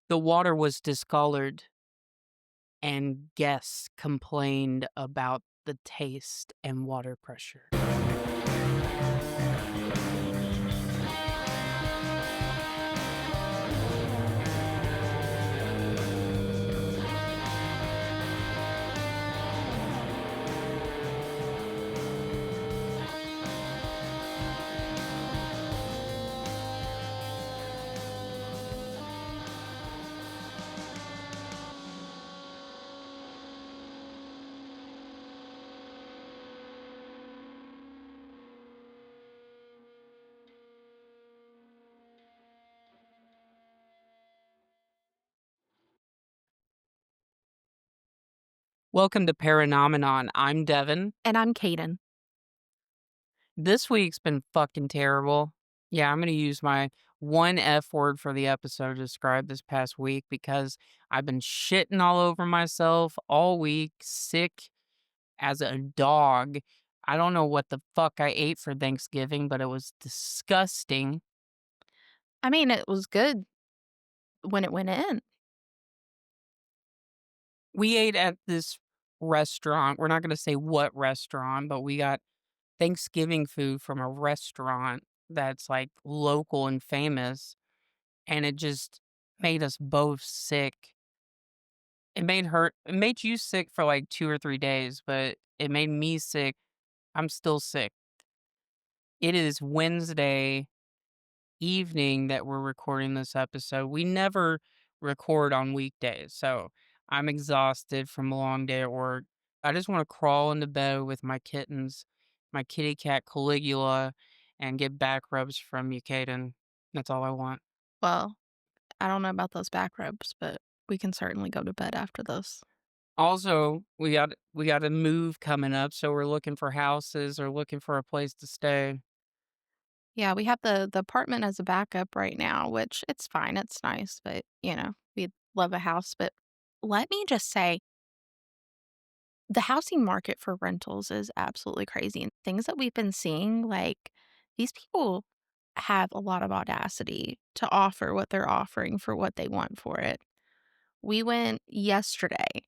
The water was discolored, and guests complained about the taste and water pressure. Welcome to Paranomenon. I'm Devin. And I'm Kaden. This week's been fucking terrible. Yeah, I'm going to use my one F word for the episode to describe this past week because I've been shitting all over myself all week, sick as a dog. I don't know what the fuck I ate for Thanksgiving, but it was disgusting. I mean, it was good when it went in. We ate at this restaurant. We're not going to say what restaurant, but we got Thanksgiving food from a restaurant that's like local and famous, and it just made us both sick. It made you sick for like 2 or 3 days, but it made me sick. I'm still sick. It is Wednesday evening that we're recording this episode. We never record on weekdays, so I'm exhausted from a long day at work. I just want to crawl into bed with my kittens, my kitty cat Caligula, and get back rubs from you, Caden. That's all I want. Well, I don't know about those back rubs, but we can certainly go to bed after this. Also, we got a move coming up, so we're looking for houses or looking for a place to stay. Yeah, we have the apartment as a backup right now, which it's fine. It's nice, but we'd love a house. But let me just say, the housing market for rentals is absolutely crazy. And things that we've been seeing, like these people have a lot of audacity to offer what they're offering for what they want for it. We went yesterday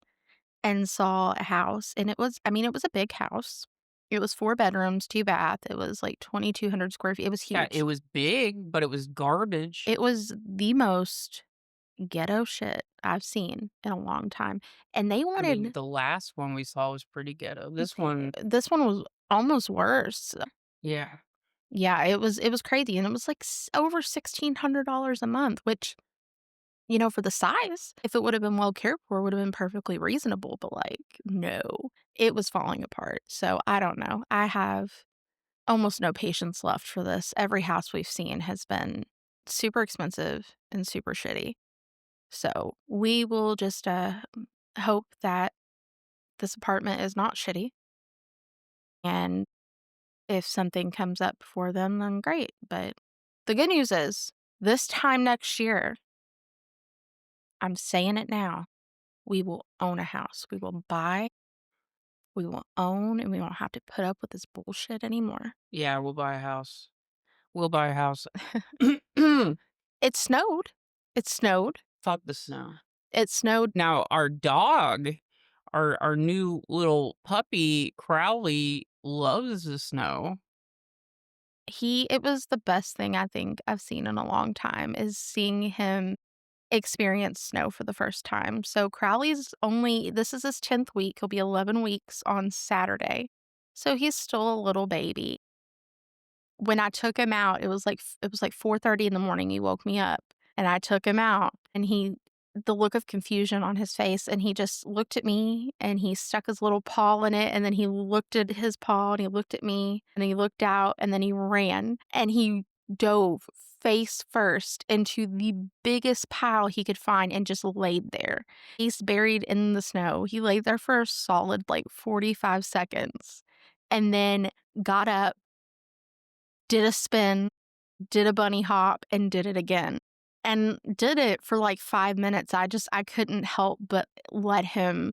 and saw a house, and it was a big house. It was 4 bedrooms, 2 bath. It was like 2,200 square feet. It was Yeah, it huge. was big, but it was garbage. It was the most ghetto shit I've seen in a long time, and they I mean, wanted the last one we saw was pretty ghetto. This one, this one was almost worse. yeah. Yeah, it was crazy, and it was like over $1,600 a month, which, for the size, if it would have been well cared for, would have been perfectly reasonable, but, like, no, it was falling apart, so I don't know. I have almost no patience left for this. Every house we've seen has been super expensive and super shitty, so we will just, hope that this apartment is not shitty, and if something comes up for them, then great, but the good news is, this time next year, I'm saying it now, we will own a house. We will buy, we will own, and we won't have to put up with this bullshit anymore. Yeah, we'll buy a house. We'll buy a house. It snowed. It snowed. Fuck the snow. It snowed. Now, our dog, our new little puppy, Crowley, loves the snow. It was the best thing I think I've seen in a long time is seeing him experience snow for the first time. So this is his 10th week. He'll be 11 weeks on Saturday. So he's still a little baby. When I took him out, it was like 4:30 in the morning. He woke me up, and I took him out, and the look of confusion on his face, and he just looked at me, and he stuck his little paw in it, and then he looked at his paw, and he looked at me, and then he looked out, and then he ran, and he dove face first into the biggest pile he could find and just laid there. He's buried in the snow. He laid there for a solid, like, 45 seconds, and then got up, did a spin, did a bunny hop, and did it again. And did it for like 5 minutes. I couldn't help but let him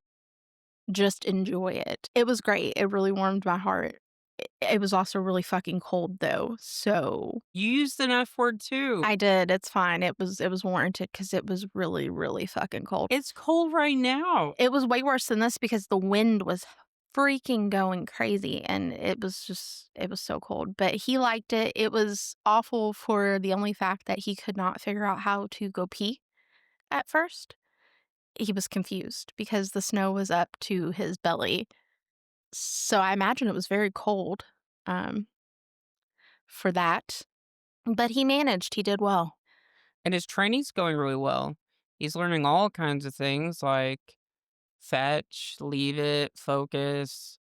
just enjoy it. It was great. It really warmed my heart. It was also really fucking cold though, so You used an F word too. I did, it's fine. It was warranted because it was really, really fucking cold. It's cold right now. It was way worse than this because the wind was freaking going crazy, and it was so cold, but he liked it. It was awful for the only fact that he could not figure out how to go pee at first. He was confused because the snow was up to his belly, so I imagine it was very cold, um, for that, but he managed, he did well. And his training's going really well. He's learning all kinds of things like fetch, leave it, focus,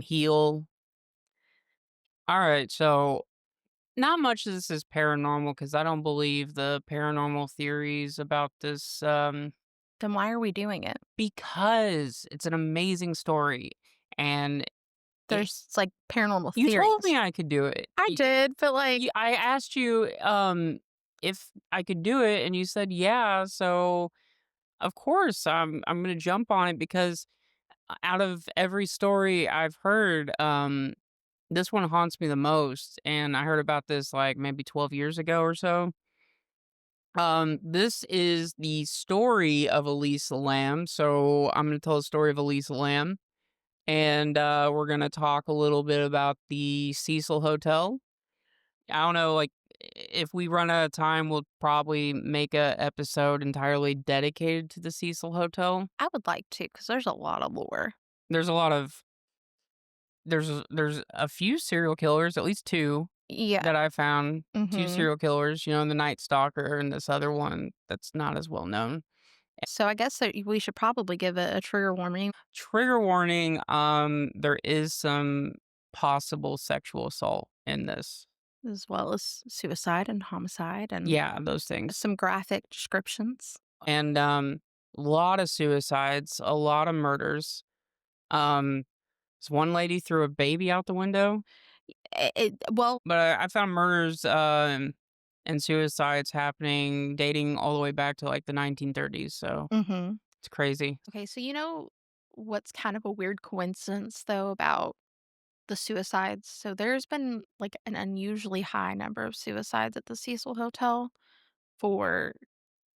heal. All right, so not much of this is paranormal because I don't believe the paranormal theories about this. Then why are we doing it? Because it's an amazing story, and it, There's, like, paranormal you told theories. me I could do it. I did, but, like, I asked you if I could do it, and you said yeah. So of course I'm gonna jump on it because out of every story I've heard, this one haunts me the most, and I heard about this like maybe 12 years ago or so. This is the story of Elisa Lam. So I'm gonna tell the story of Elisa Lam, and we're gonna talk a little bit about the Cecil Hotel. I don't know, like if we run out of time, we'll probably make a episode entirely dedicated to the Cecil Hotel. I would like to, because there's a lot of lore. There's a lot of there's a few serial killers, at least two Yeah, that I found. Two mhm. serial killers, the Night Stalker and this other one that's not as well known. So I guess that we should probably give a trigger warning Trigger warning, there is some possible sexual assault in this. as well as suicide and homicide and Yeah, those things. some graphic descriptions. And, a lot of suicides, a lot of murders. Um, this one lady threw a baby out the window, Well, but I found murders, and suicides happening dating all the way back to, like, the 1930s, so mhm. it's crazy. Okay, so you know what's kind of a weird coincidence, though, about the suicides? So there's been, like, an unusually high number of suicides at the Cecil Hotel for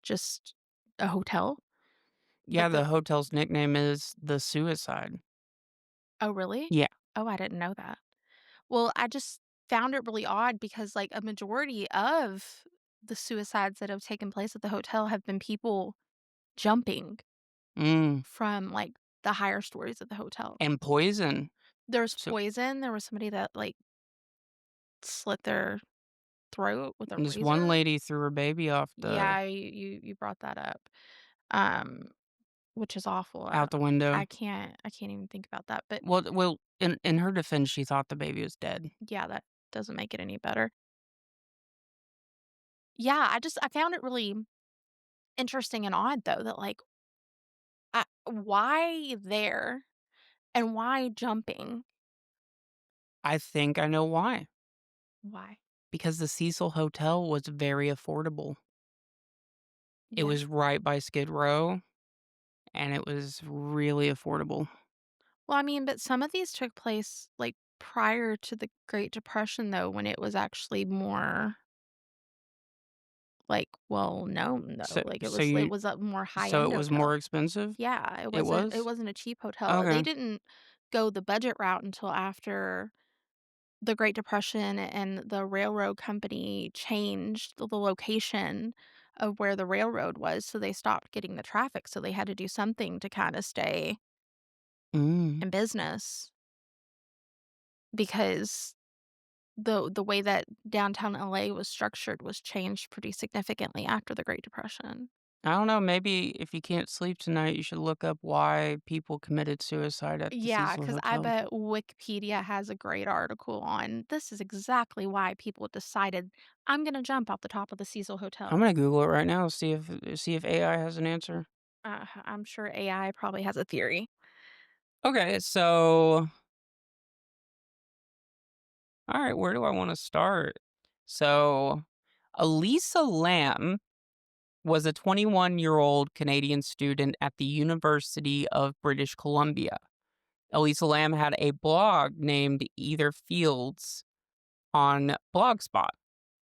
just a hotel, Yeah, but the the hotel's nickname is The Suicide. Oh, really? Yeah. Oh, I didn't know that. Well, I just found it really odd because, like, a majority of the suicides that have taken place at the hotel have been people jumping Mm, from, like, the higher stories of the hotel. and poison. There's So poison, there was somebody that, like, slit their throat with a this one razor. lady threw her baby off the Yeah, you brought that up, um, which is awful. out the window. I can't even think about that, but Well, in her defense, she thought the baby was dead. yeah, that doesn't make it any better. Yeah, I found it really interesting and odd though that, like, why there and why jumping? I think I know why. Why? Because the Cecil Hotel was very affordable. It Yeah. was right by Skid Row, and it was really affordable. Well, I mean, but some of these took place, like, prior to the Great Depression, though, when it was actually more, like, well known, though. So Like, so it you was a more so high-end it was more hotel. expensive? Yeah, It it was? wasn't a cheap hotel. They Okay. didn't go the budget route until after the Great Depression and the railroad company changed the location of where the railroad was, so they stopped getting the traffic, so they had to do something to kinda stay Mm. in business because the way that downtown LA was structured was changed pretty significantly after the Great Depression. I don't know, maybe if you can't sleep tonight, you should look up why people committed suicide at the Yeah, Cecil because I Hotel. bet Wikipedia has a great article on, "This is exactly why people decided, 'I'm gonna jump off the top of the Cecil I'm Hotel.'" gonna Google it right now, see if AI has an answer. I'm sure AI probably has a theory. Okay, so alright, where do I wanna start? So, Elisa Lam was a 21-year-old Canadian student at the University of British Columbia. Elisa Lam had a blog named Either Fields on Blogspot,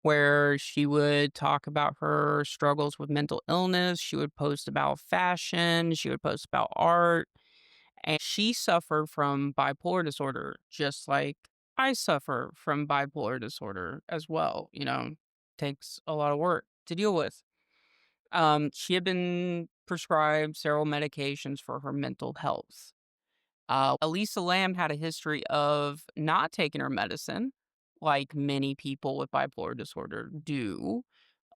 where she would talk about her struggles with mental illness. She would post about fashion. She would post about art. And she suffered from bipolar disorder, just like I suffer from bipolar disorder as well. Takes a lot of work to deal with. She had been prescribed several medications for her mental health. Elisa Lam had a history of not taking her medicine, like many people with bipolar disorder do.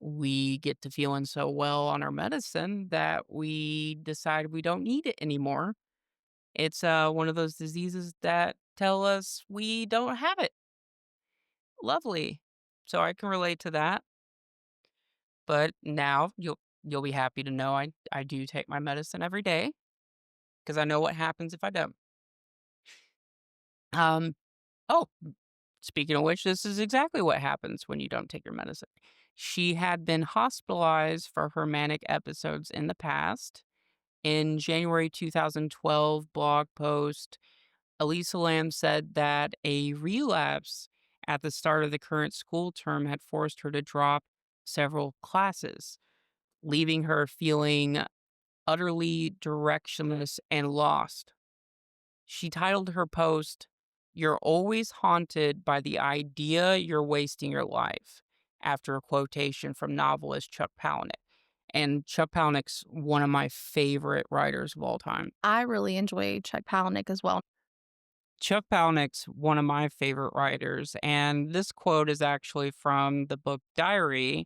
We get to feeling so well on our medicine that we decide we don't need it anymore. It's one of those diseases that tell us we don't have it. Lovely. So I can relate to that. But now you'll be happy to know I do take my medicine every day because I know what happens if I don't. Um. Oh, speaking of which, this is exactly what happens when you don't take your medicine. She had been hospitalized for her manic episodes in the past. In January 2012 blog post, Elisa Lam said that a relapse at the start of the current school term had forced her to drop several classes, leaving her feeling utterly directionless and lost. She titled her post, "You're always haunted by the idea you're wasting your life," after a quotation from novelist Chuck Palahniuk. And Chuck Palahniuk's one of my favorite writers of all time. I really enjoy Chuck Palahniuk as well. Chuck Palahniuk's one of my favorite writers, and this quote is actually from the book Diary.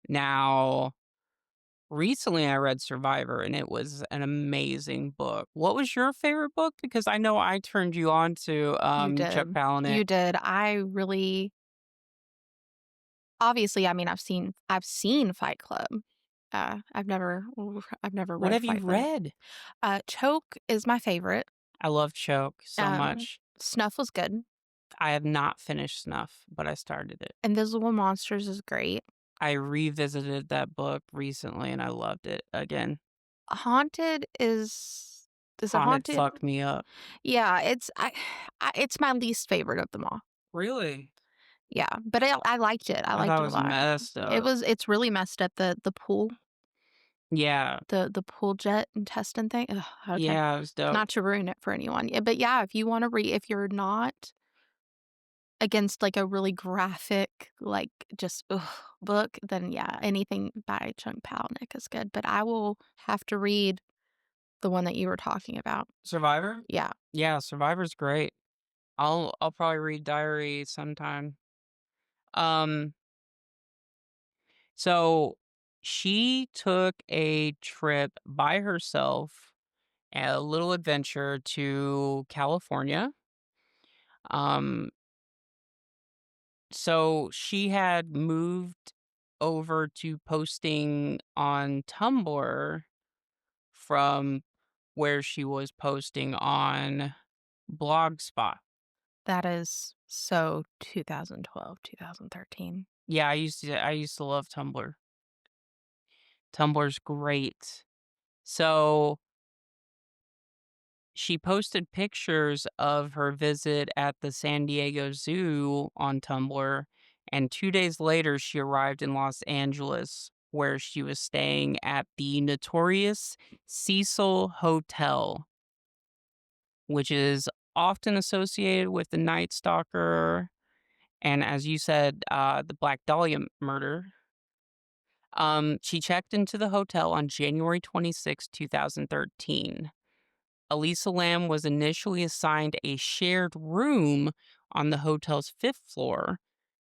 Now, recently I read Survivor, and it was an amazing book. What was your favorite book? Because I know I turned you on to You Chuck did. Palahniuk. You did. I really obviously, I mean, I've seen Fight Club. I've never What read have you Fight Club. read? Choke is my favorite. I love Choke so much. Snuff was good. I have not finished Snuff, but I started it. Invisible Monsters is great. I revisited that book recently and I loved it again. Haunted is it Haunted Haunted? fucked me up. Yeah, it's my least favorite of them all. Really? Yeah, but I liked it. I I liked thought it it a was lot. messed up. It's really messed up, the pool, Yeah. the pool jet intestine thing. Ugh, okay. Yeah, it was dope. Not to ruin it for anyone. Yeah, but yeah, if you wanna read if you're not against, like, a really graphic, like, just, ugh, book, then yeah, anything by Chuck Palahniuk is good, but I will have to read the one that you were talking about. Survivor? Yeah. Yeah, Survivor's great. I'll probably read Diary sometime. Um, so she took a trip by herself, a little adventure to California. Um, so she had moved over to posting on Tumblr from where she was posting on Blogspot. That is so 2012, 2013. Yeah, I used to love Tumblr. Tumblr's great. So she posted pictures of her visit at the San Diego Zoo on Tumblr, and 2 days later, she arrived in Los Angeles, where she was staying at the notorious Cecil Hotel, which is often associated with the Night Stalker and, as you said, the Black Dahlia murder. She checked into the hotel on January 26, 2013. Elisa Lam was initially assigned a shared room on the hotel's fifth floor.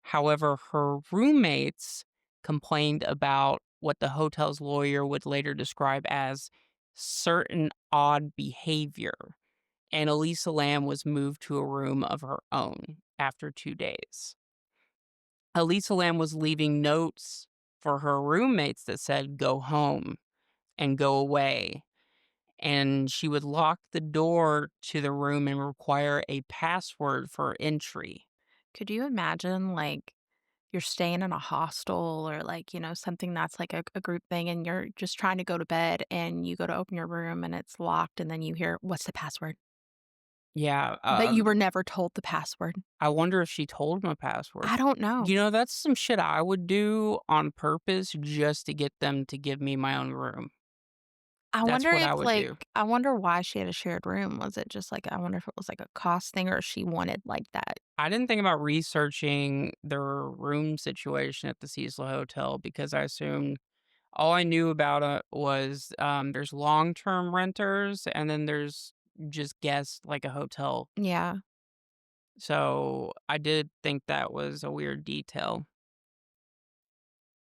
However, her roommates complained about what the hotel's lawyer would later describe as certain odd behavior, and Elisa Lam was moved to a room of her own after 2 days. Elisa Lam was leaving notes for her roommates that said, "Go home and go away." And she would lock the door to the room and require a password for entry. Could you imagine, like, you're staying in a hostel or, like, something that's like a group thing, and you're just trying to go to bed, and you go to open your room, and it's locked, and then you hear, "What's the password?" Yeah, But you were never told the password. I wonder if she told him a password. I don't know. That's some shit I would do on purpose just to get them to give me my own room. I That's wonder what if, I would like do. I wonder why she had a shared room. Was it just, like I wonder if it was, like, a cost thing or she wanted, like, that. I didn't think about researching their room situation at the Cecil Hotel because I assumed all I knew about it was, there's long-term renters and then there's just guests like a hotel. Yeah. So, I did think that was a weird detail.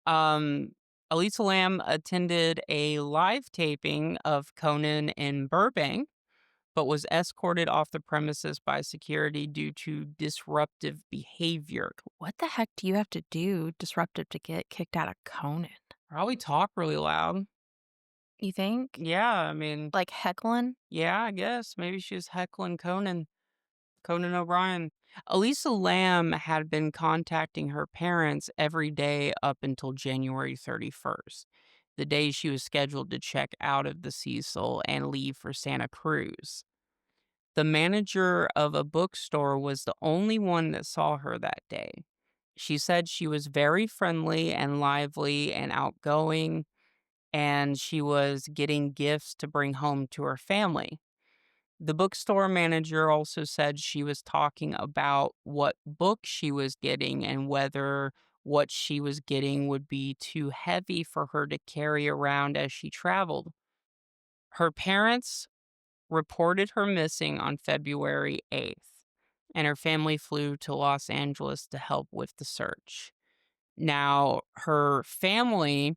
Um, Elisa Lam attended a live taping of Conan in Burbank, but was escorted off the premises by security due to disruptive behavior. What the heck do you have to do disruptive to get kicked out of Conan? Probably talk really loud. You think? Yeah, I mean, Like, heckling? yeah, I guess maybe she was heckling Conan O'Brien. Elisa Lam had been contacting her parents every day up until January 31st, the day she was scheduled to check out of the Cecil and leave for Santa Cruz. The manager of a bookstore was the only one that saw her that day. She said she was very friendly and lively and outgoing, and she was getting gifts to bring home to her family. The bookstore manager also said she was talking about what book she was getting and whether what she was getting would be too heavy for her to carry around as she traveled. Her parents reported her missing on February 8th, and her family flew to Los Angeles to help with the search. Now, her family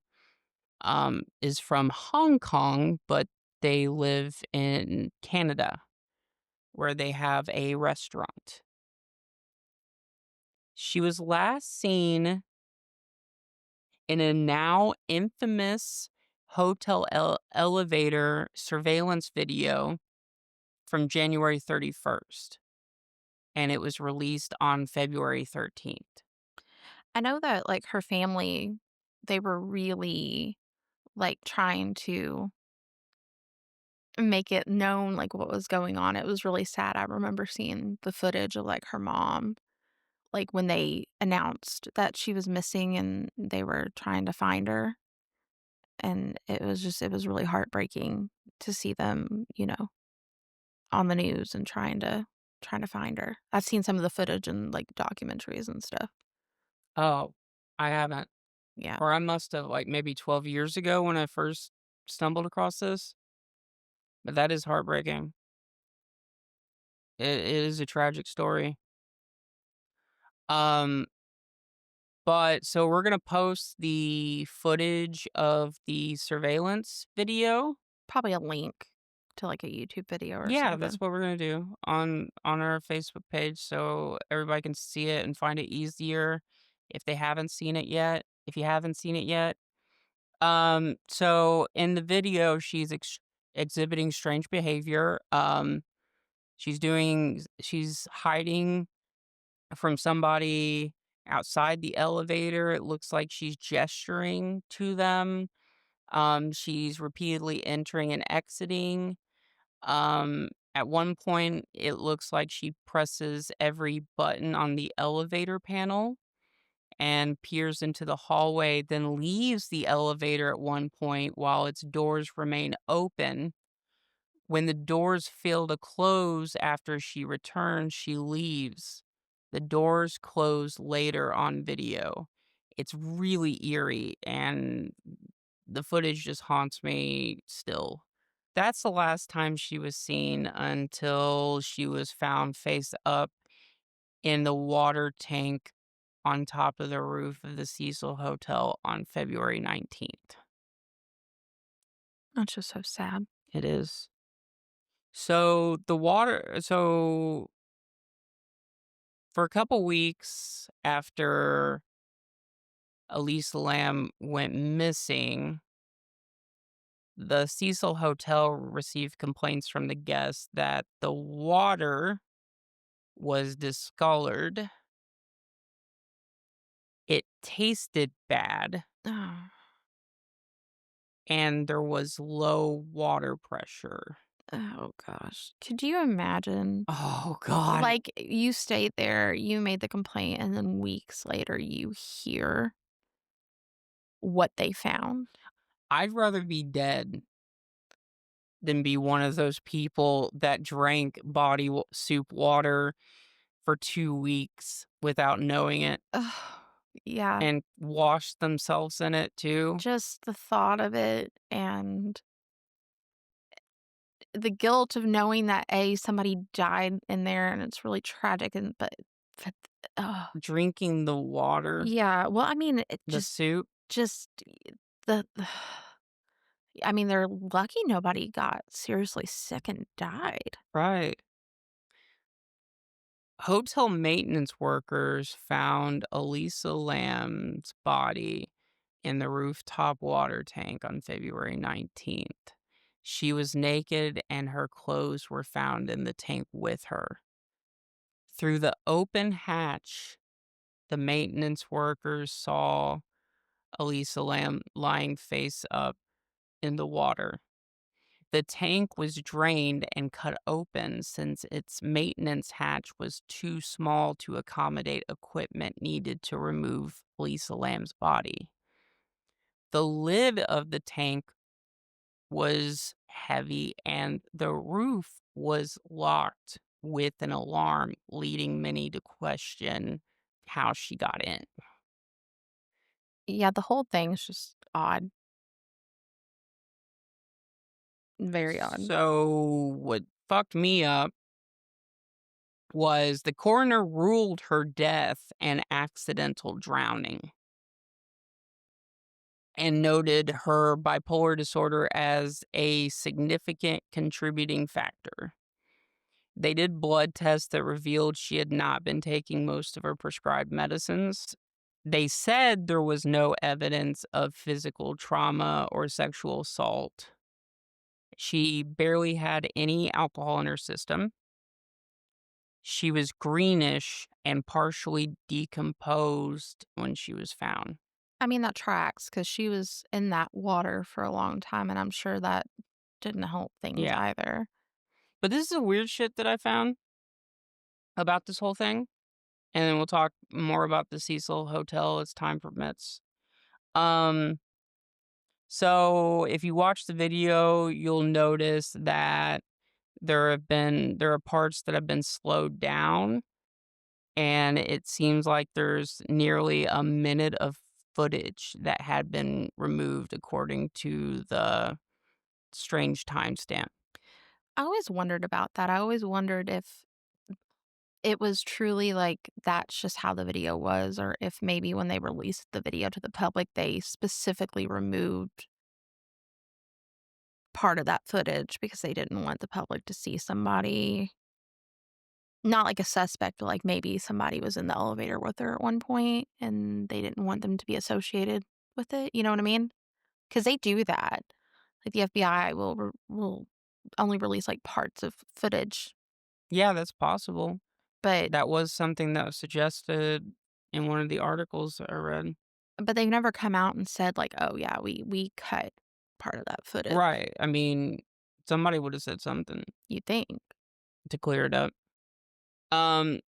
is from Hong Kong, but they live in Canada where they have a restaurant. She was last seen in a now infamous hotel elevator surveillance video from January 31st, and it was released on February 13th. I know that, like, her family, they were really, like, trying to make it known, like, what was going on. It was really sad. I remember seeing the footage of, like, her mom, like, when they announced that she was missing and they were trying to find her, and it was really heartbreaking to see them, on the news and trying to find her. I've seen some of the footage and, like, documentaries and stuff. Oh, I haven't. Yeah. Or I must have, like, maybe 12 years ago when I first stumbled across this, but that is heartbreaking. It is a tragic story. Um, but so we're gonna post the footage of the surveillance video. Probably a link to, like, a YouTube video or Yeah, that's something. what we're gonna do on our Facebook page so everybody can see it and find it easier if they haven't seen it yet. If you haven't seen it yet. So in the video, she's exhibiting strange behavior. She's hiding from somebody outside the elevator. It looks like she's gesturing to them. She's repeatedly entering and exiting. At one point, it looks like she presses every button on the elevator panel and peers into the hallway, then leaves the elevator at one point while its doors remain open. When the doors fail to close after she returns, she leaves. The doors close later on video. It's really eerie, and the footage just haunts me still. That's the last time she was seen until she was found face up in the water tank on top of the roof of the Cecil Hotel on February 19th. That's just so sad. It is. So for a couple weeks after Elisa Lam went missing, the Cecil Hotel received complaints from the guests that the water was discolored, it tasted bad, Oh, and there was low water pressure. Oh gosh. Could you imagine? Oh god. Like, you stayed there, you made the complaint, and then weeks later, you hear what they found. I'd rather be dead than be one of those people that drank soup water for 2 weeks without knowing it Ugh, yeah, and washed themselves in it too. just the thought of it and the guilt of knowing that, A, somebody died in there and it's really tragic but ugh. Drinking the water, Yeah, well, I mean, it the soup. just the I mean, they're lucky nobody got seriously sick and died. Right. Hotel maintenance workers found Elisa Lam's body in the rooftop water tank on February 19th. She was naked and her clothes were found in the tank with her. Through the open hatch, the maintenance workers saw Elisa Lam lying face up in the water. The tank was drained and cut open since its maintenance hatch was too small to accommodate equipment needed to remove Lisa Lamb's body. The lid of the tank was heavy and the roof was locked with an alarm, leading many to question how she got in. Yeah, the whole thing's just odd, very odd. So, what fucked me up was the coroner ruled her death an accidental drowning and noted her bipolar disorder as a significant contributing factor. They did blood tests that revealed she had not been taking most of her prescribed medicines. They said there was no evidence of physical trauma or sexual assault. She barely had any alcohol in her system. She was greenish and partially decomposed when she was found. I mean, that tracks because she was in that water for a long time, and I'm sure that didn't help things Yeah. either. But this is the weird shit that I found about this whole thing, and then we'll talk more about the Cecil Hotel as time permits. Um, so if you watch the video, you'll notice that there are parts that have been slowed down, and it seems like there's nearly a minute of footage that had been removed according to the strange timestamp. I always wondered about that. I always wondered if it was truly like that's just how the video was, or if maybe when they released the video to the public, they specifically removed part of that footage because they didn't want the public to see somebody, not like a suspect, but like maybe somebody was in the elevator with her at one point and they didn't want them to be associated with it. You know what I mean? Because they do that. Like the FBI will only release like parts of footage, Yeah, that's possible. but That was something that was suggested in one of the articles I read. they've never come out and said like, "Oh yeah, we cut part of that footage." Right. I mean, somebody would have said something You think? to clear it up. Um,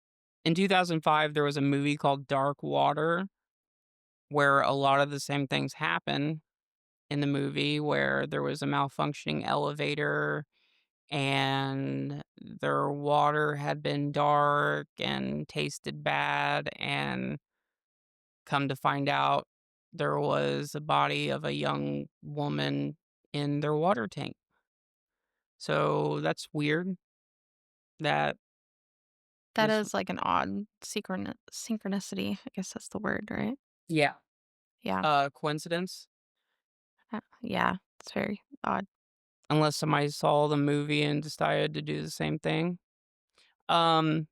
in 2005, there was a movie called Dark Water where a lot of the same things happen in the movie where there was a malfunctioning elevator and their water had been dark and tasted bad, and come to find out there was a body of a young woman in their water tank. So that's weird that That this. is like an odd synchronicity. I guess that's the word, right? Yeah. Yeah. Coincidence, Yeah, it's very odd. unless somebody saw the movie and decided to do the same thing. Um,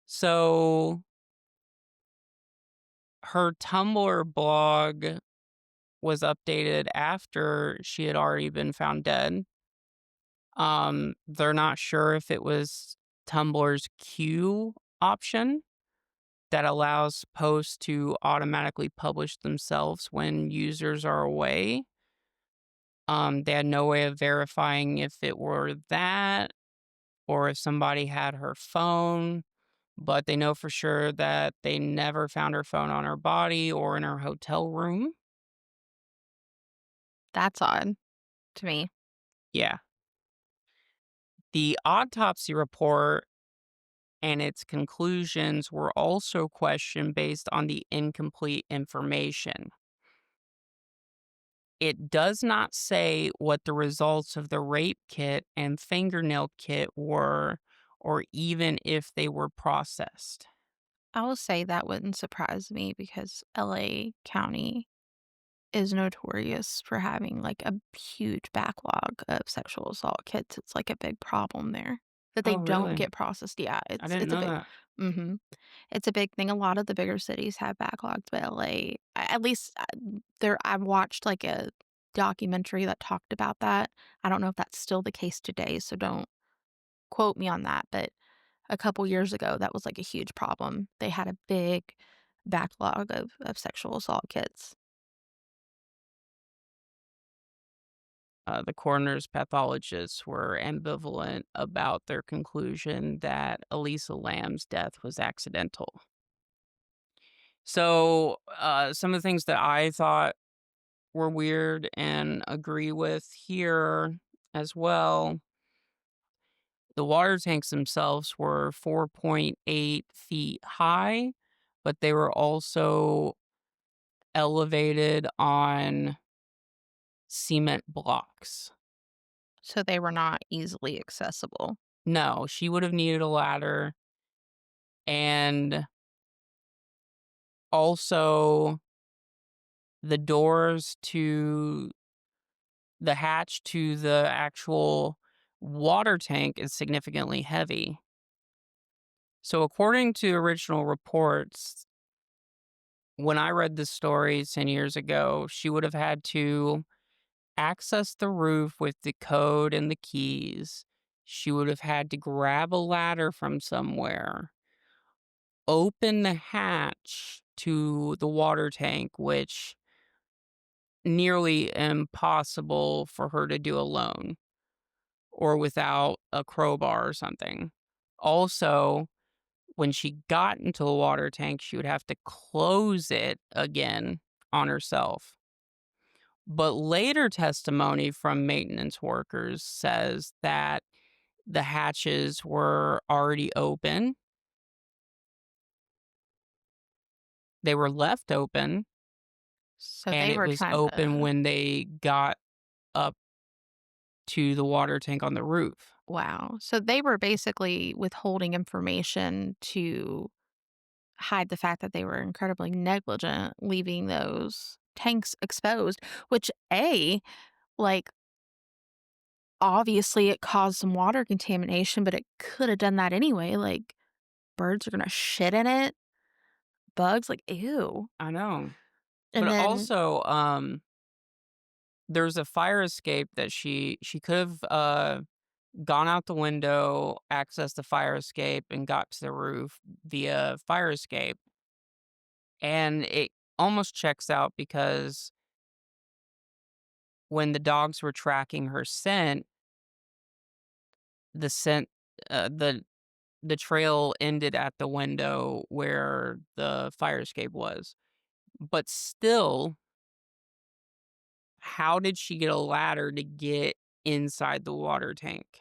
so her Tumblr blog was updated after she had already been found dead. They're not sure if it was Tumblr's queue option that allows posts to automatically publish themselves when users are away, They had no way of verifying if it were that or if somebody had her phone, but they know for sure that they never found her phone on her body or in her hotel room. That's odd to me. Yeah. The autopsy report and its conclusions were also questioned based on the incomplete information. It does not say what the results of the rape kit and fingernail kit were, or even if they were processed. I will say that wouldn't surprise me because LA County is notorious for having, like, a huge backlog of sexual assault kits. It's, like, a big problem there that they Oh, don't really? get processed. Yeah, I it's didn't it's a know big that. mhm. It's a big thing. A lot of the bigger cities have backlogs, but LA, at least, there I watched, like, a documentary that talked about that. I don't know if that's still the case today, so don't quote me on that, but a couple years ago, that was, like, a huge problem. They had a big backlog of sexual assault kits. The coroner's pathologists were ambivalent about their conclusion that Elisa Lam's death was accidental. So, some of the things that I thought were weird and agree with here as well. The water tanks themselves were 4.8 feet high, but they were also elevated on cement blocks. So they were not easily accessible. No, she would have needed a ladder. And also, the doors to the hatch to the actual water tank is significantly heavy. So, according to original reports, when I read this story 10 years ago, she would have had to access the roof with the code and the keys. She would have had to grab a ladder from somewhere, open the hatch to the water tank, which nearly impossible for her to do alone or without a crowbar or something. Also, when she got into the water tank, she would have to close it again on herself. But later testimony from maintenance workers says that the hatches were already open. They were left open, So and they it were was trying open to when they got up to the water tank on the roof. wow. So they were basically withholding information to hide the fact that they were incredibly negligent, leaving those tanks exposed, which like, obviously it caused some water contamination, but it could have done that anyway. Like, birds are gonna shit in it, bugs, like, ew. I know. And But then also, there's a fire escape that she could have, gone out the window, accessed the fire escape, and got to the roof via fire escape. And it almost checks out because when the dogs were tracking her scent, the scent, the trail ended at the window where the fire escape was. But still, how did she get a ladder to get inside the water tank?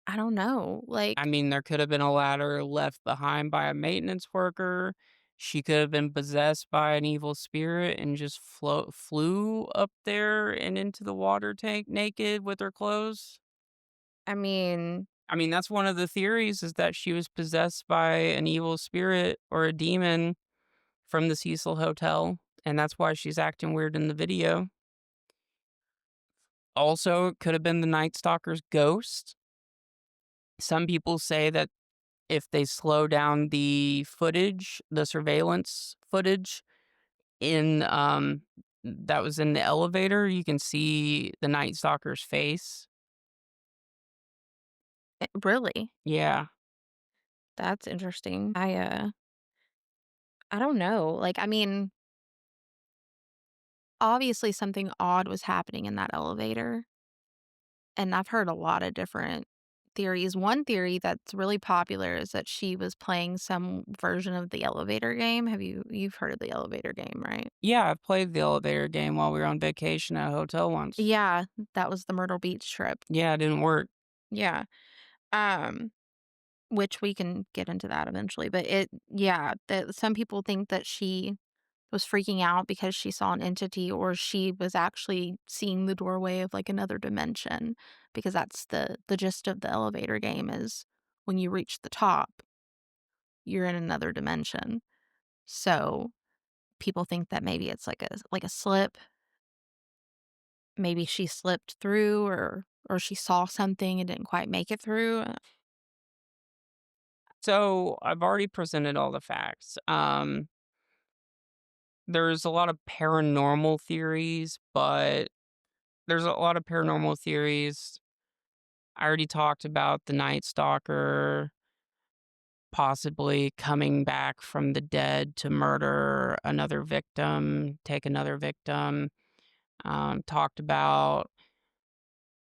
I don't know, I like, mean, there could have been a ladder left behind by a maintenance worker. She could have been possessed by an evil spirit and just flew up there and into the water tank naked with her clothes. I mean, I mean, that's one of the theories is that she was possessed by an evil spirit or a demon from the Cecil Hotel, and that's why she's acting weird in the video. Also, it could have been the Night Stalker's ghost. Some people say that if they slow down the footage, the surveillance footage in, that was in the elevator, you can see the Night Stalker's face. really? Yeah. That's interesting. I don't know, like, I mean, obviously something odd was happening in that elevator, and I've heard a lot of different theories. One theory that's really popular is that she was playing some version of the elevator game. You've heard of the elevator game, right? Yeah, I've played the elevator game while we were on vacation at a hotel once. Yeah, that was the Myrtle Beach trip. Yeah, it didn't work. Yeah. Um, which we can get into that eventually, but that some people think that she was freaking out because she saw an entity or she was actually seeing the doorway of like another dimension because that's the gist of the elevator game is when you reach the top, you're in another dimension. So people think that maybe it's like a slip. Maybe she slipped through or she saw something and didn't quite make it through. So I've already presented all the facts. There's a lot of paranormal theories, but there's a lot of paranormal theories. I already talked about the Night Stalker possibly coming back from the dead to murder another victim, take another victim. Talked about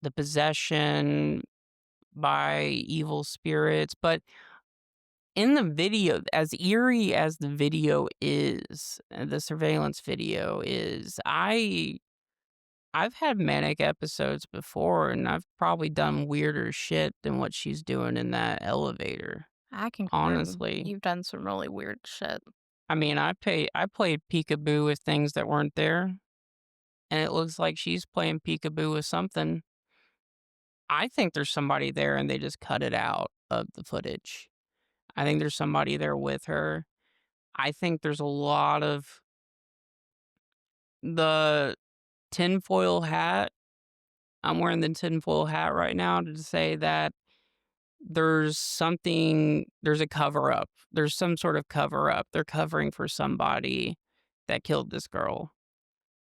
the possession by evil spirits, but in the video, as eerie as the video is, the surveillance video is, I've had manic episodes before, and I've probably done weirder shit than what she's doing in that elevator, I concur. honestly. You've done some really weird shit. I mean, I played peekaboo with things that weren't there, and it looks like she's playing peekaboo with something. I think there's somebody there and they just cut it out of the footage. I think there's somebody there with her. I think there's a lot of the tinfoil hat. I'm wearing the tinfoil hat right now to say that there's a cover up. There's some sort of cover up. They're covering for somebody that killed this girl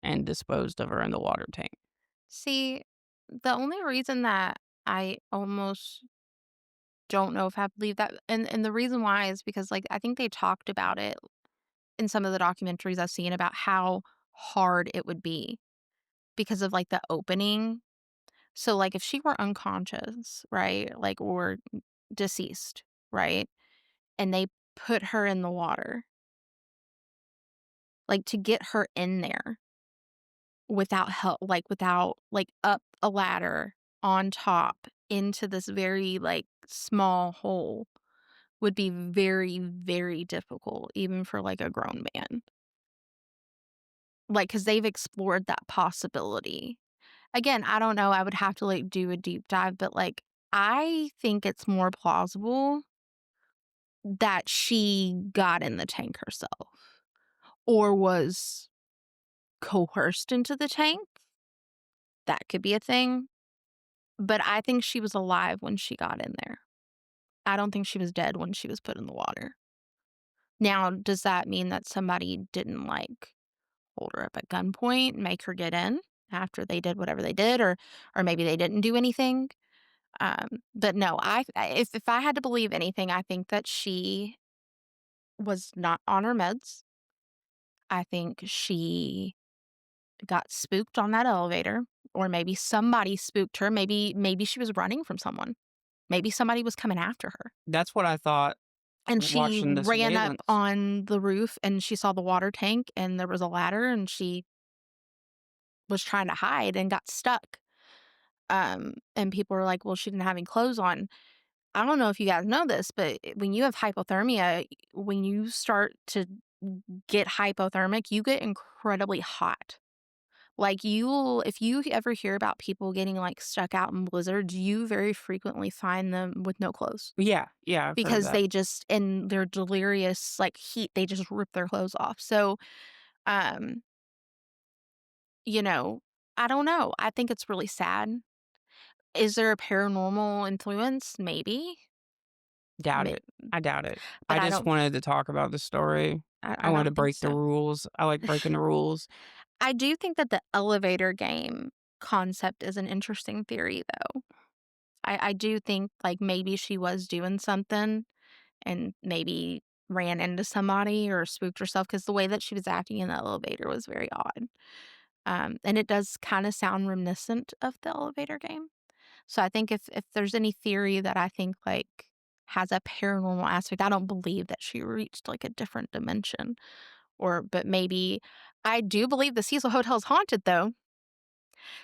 and disposed of her in the water tank. See, the only reason that I almost don't know if I believe that and the reason why is because, like, I think they talked about it in some of the documentaries I've seen about how hard it would be because of, like, the opening. So, like, if she were unconscious, right, like, or deceased, right, and they put her in the water, like, to get her in there without help, like, up a ladder on top into this very, like, small hole would be very, very difficult even for, like, a grown man. Like, because 'cause they've explored that possibility. Again, I don't know, I would have to, like, do a deep dive, but, like, I think it's more plausible that she got in the tank herself or was coerced into the tank. That could be a thing, but I think she was alive when she got in there. I don't think she was dead when she was put in the water. Now, does that mean that somebody didn't, like, hold her up at gunpoint and make her get in after they did whatever they did, or maybe they didn't do anything? But no, if I had to believe anything, I think that she was not on her meds. I think she got spooked on that elevator, or maybe somebody spooked her. Maybe she was running from someone. Maybe somebody was coming after her. That's what I thought And she watching the ran up surveillance. on the roof and she saw the water tank and there was a ladder and she was trying to hide and got stuck. And people were like, "Well, she didn't have any clothes on." I don't know if you guys know this, but when you have hypothermia, when you start to get hypothermic, you get incredibly hot. Like, if you ever hear about people getting, like, stuck out in blizzards, you very frequently find them with no clothes Yeah, yeah, I've heard of because that. they just in their delirious, like, heat, they just rip their clothes off. So, um, you know, I don't know. I think it's really sad. Is there a paranormal influence? Maybe. Doubt May it. I doubt it. but I I just don't wanted to talk about the story. I I wanted to don't think break the so. rules. I like breaking the rules. I do think that the elevator game concept is an interesting theory, though. I do think, like, maybe she was doing something and maybe ran into somebody or spooked herself because the way that she was acting in the elevator was very odd. And it does kinda sound reminiscent of the elevator game. So I think if there's any theory that I think, like, has a paranormal aspect, I don't believe that she reached, like, a different dimension, but maybe I do believe the Cecil Hotel is haunted, though,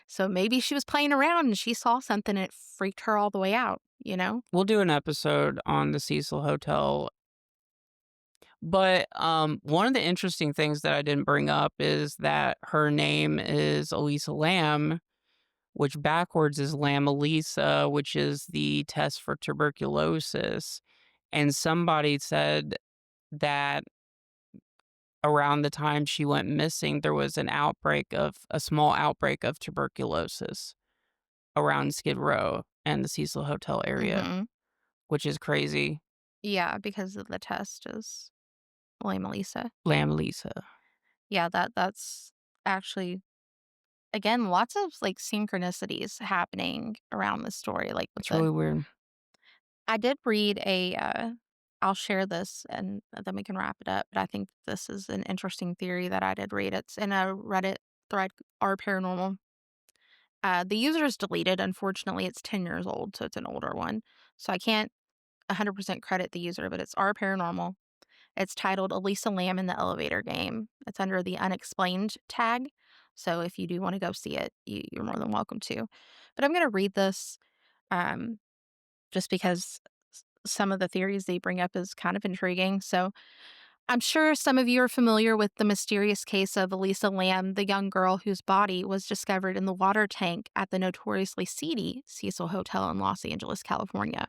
so maybe she was playing around and she saw something and it freaked her all the way out, you know? We'll do an episode on the Cecil Hotel. But, one of the interesting things that I didn't bring up is that her name is Elisa Lam, which backwards is Lam Elisa, which is the test for tuberculosis. And somebody said that around the time she went missing, there was a small outbreak of tuberculosis around Skid Row and the Cecil Hotel area, Mhm. which is crazy. Yeah, because of the test is Lame Elisa. Lam Elisa. Yeah, that's actually again, lots of, like, synchronicities happening around the story, like, with It's the really weird. I did read I'll share this and then we can wrap it up, but I think this is an interesting theory that I did read. It's in a Reddit thread, R Paranormal. The user is deleted. Unfortunately, it's 10 years old, so it's an older one. So I can't 100% credit the user, but it's R Paranormal. It's titled Elisa Lam in the Elevator Game. It's under the unexplained tag. So if you do want to go see it, you're more than welcome to. But I'm going to read this um, just because some of the theories they bring up is kind of intriguing. So I'm sure some of you are familiar with the mysterious case of Elisa Lam, the young girl whose body was discovered in the water tank at the notoriously seedy Cecil Hotel in Los Angeles, California.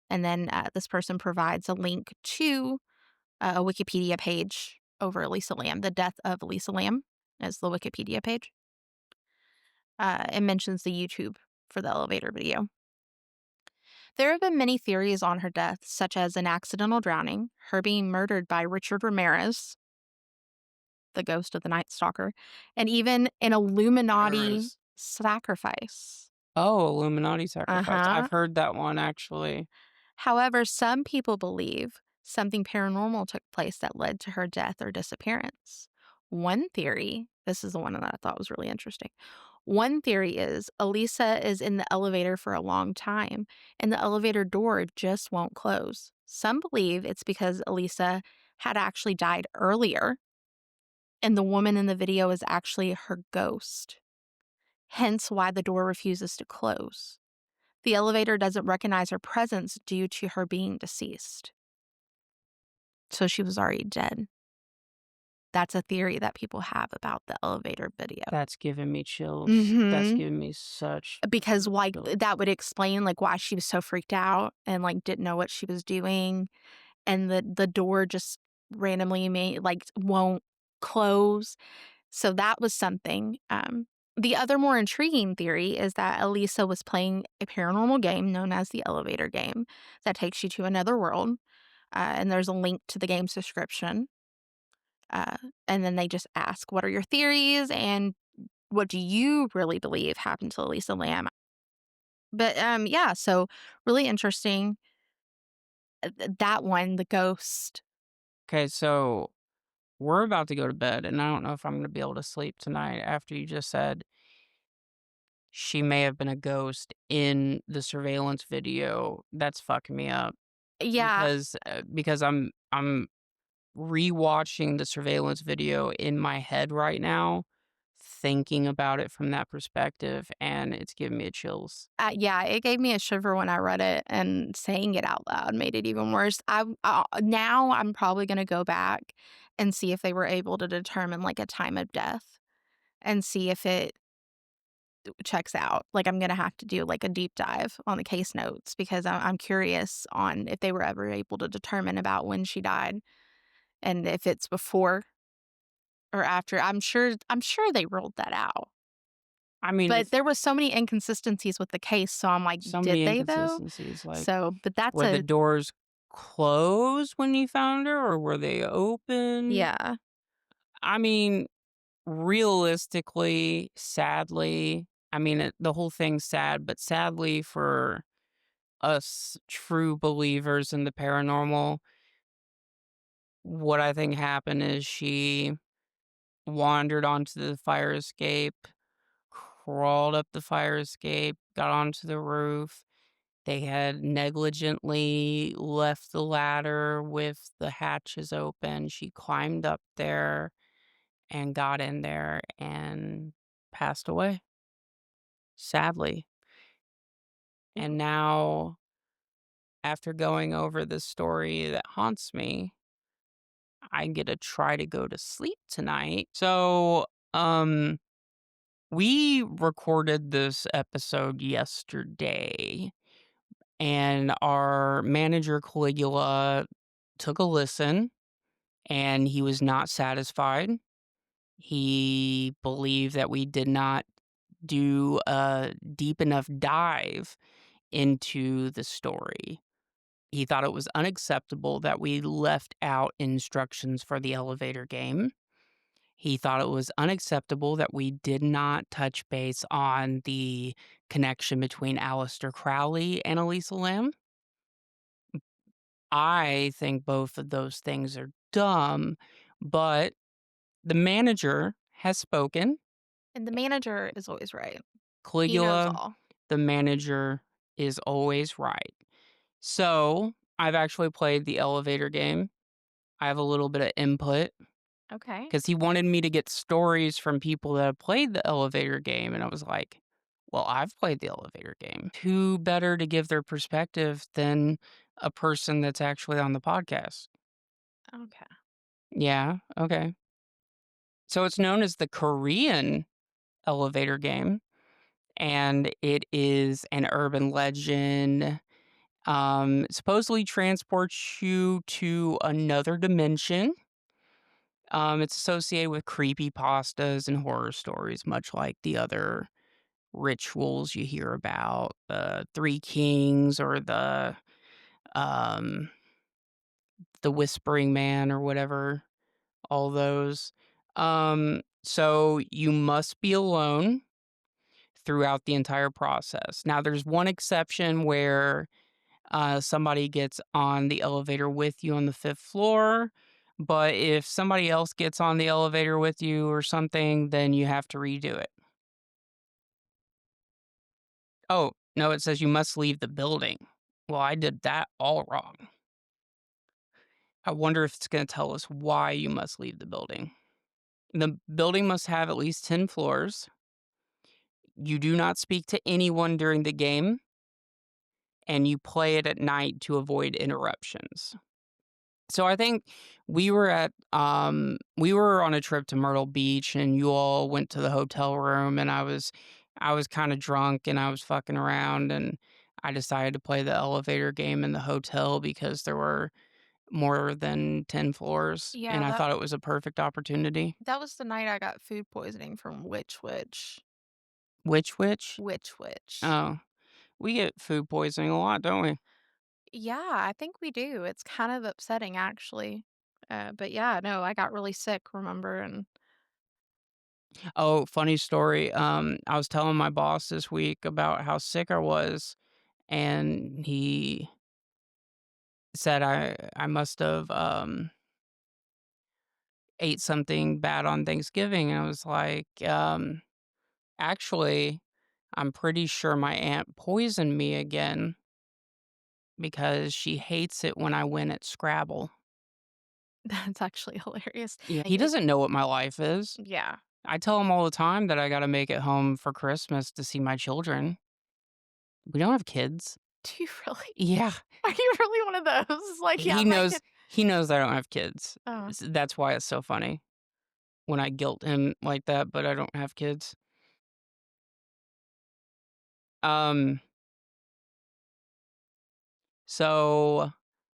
And then this person provides a link to a Wikipedia page over Elisa Lam. The death of Elisa Lam is the Wikipedia page. It mentions the YouTube for the elevator video. There have been many theories on her death, such as an accidental drowning, her being murdered by Richard Ramirez, the ghost of the Night Stalker, and even an Illuminati Errors. sacrifice. Oh, Illuminati Uh sacrifice. I've huh. heard that one actually. However, some people believe something paranormal took place that led to her death or disappearance. One theory, this is the one that I thought was really interesting. One theory is Elisa is in the elevator for a long time and the elevator door just won't close. Some believe it's because Elisa had actually died earlier and the woman in the video is actually her ghost, hence why the door refuses to close. The elevator doesn't recognize her presence due to her being deceased. So she was already dead. That's a theory that people have about the elevator video. That's giving me chills. That's Mhm. giving me such Because, like, chills. that would explain, like, why she was so freaked out and, like, didn't know what she was doing, and the door just randomly won't close. So that was something. The other more intriguing theory is that Elisa was playing a paranormal game known as the elevator game that takes you to another world, and there's a link to the game's description. Uh, and then they just ask, "What are your theories?" and "What do you really believe happened to Elisa Lam?" But yeah, so really interesting. That one, the ghost. Okay, so we're about to go to bed, and I don't know if I'm gonna be able to sleep tonight after you just said she may have been a ghost in the surveillance video. That's fucking me up Yeah, because I'm rewatching the surveillance video in my head right now, thinking about it from that perspective, and it's giving me chills. yeah, it gave me a shiver when I read it, and saying it out loud made it even worse. Now I'm probably gonna go back and see if they were able to determine, like, a time of death and see if it checks out. Like, I'm gonna have to do, like, a deep dive on the case notes because I'm curious on if they were ever able to determine about when she died and if it's before or after. I'm sure they ruled that out. I mean, But it's there was so many inconsistencies with the case, so I'm like, so "Did many they though?" inconsistencies, like, So, but that's were the a doors closed when you found her, or were they open? yeah. I mean, realistically, sadly, I mean, the whole thing's sad, but sadly for us true believers in the paranormal, what I think happened is she wandered onto the fire escape, crawled up the fire escape, got onto the roof. They had negligently left the ladder with the hatches open. She climbed up there and got in there and passed away, sadly. And Ooh. now, after going over the story that haunts me, I get to try to go to sleep tonight. So, um, we recorded this episode yesterday, and our manager, Caligula, took a listen, and he was not satisfied. He believed that we did not do a deep enough dive into the story. He thought it was unacceptable that we left out instructions for the elevator game. He thought it was unacceptable that we did not touch base on the connection between Aleister Crowley and Elisa Lam. I think both of those things are dumb, but the manager has spoken. And the manager is always right. He knows Caligula, all. the manager, is always right. So I've actually played the elevator game. I have a little bit of input Okay. because he wanted me to get stories from people that have played the elevator game. And I was like, well, I've played the elevator game. Who better to give their perspective than a person that's actually on the podcast? Okay. Yeah. Okay. So it's known as the Korean elevator game, and it is an urban legend. Supposedly transports you to another dimension. It's associated with creepy pastas and horror stories, much like the other rituals you hear about, the Three Kings or um, the Whispering Man or whatever, all those. So you must be alone throughout the entire process. Now, there's one exception where somebody gets on the elevator with you on the fifth floor. But if somebody else gets on the elevator with you or something, then you have to redo it. Oh, no, it says you must leave the building. Well, I did that all wrong. I wonder if it's going to tell us why you must leave the building. The building must have at least 10 floors. You do not speak to anyone during the game, and you play it at night to avoid interruptions. So I think we were on a trip to Myrtle Beach, and you all went to the hotel room, and I was kinda drunk and I was fucking around, and I decided to play the elevator game in the hotel because there were more than 10 floors, and Yeah, I that thought it was a perfect opportunity. that was the night I got food poisoning from Witch. Which? Witch. Oh, we get food poisoning a lot, don't we? Yeah, I think we do. It's kind of upsetting actually. But yeah, no, I got really sick, remember? And Oh, funny story, I was telling my boss this week about how sick I was, and he said I must have, ate something bad on Thanksgiving, and I was like, "Actually, I'm pretty sure my aunt poisoned me again because she hates it when I win at Scrabble." that's actually hilarious. Yeah, he doesn't know what my life is. Yeah. I tell him all the time that I gotta make it home for Christmas to see my children. We don't have kids. Do you really? Yeah, Are you really one of those? Like, yeah, he my knows kid. he knows I don't have kids. Oh, That's why it's so funny when I guilt him like that, but I don't have kids. Um, so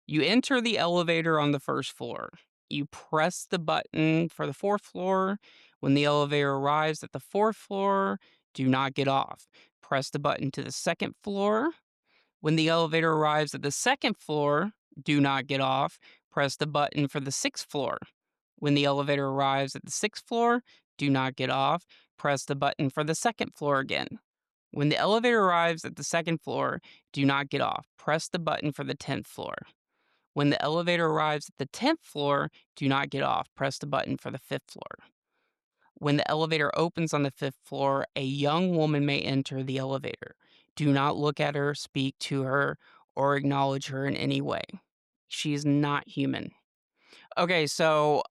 you enter the elevator on the first floor. You press the button for the fourth floor. When the elevator arrives at the fourth floor, do not get off. Press the button to the second floor. When the elevator arrives at the second floor, do not get off. Press the button for the sixth floor. When the elevator arrives at the sixth floor, do not get off. Press the button for the second floor again. When the elevator arrives at the second floor, do not get off. Press the button for the 10th floor. When the elevator arrives at the 10th floor, do not get off. Press the button for the 5th floor. When the elevator opens on the fifth floor, a young woman may enter the elevator. Do not look at her, speak to her, or acknowledge her in any way. She is not human. Okay, so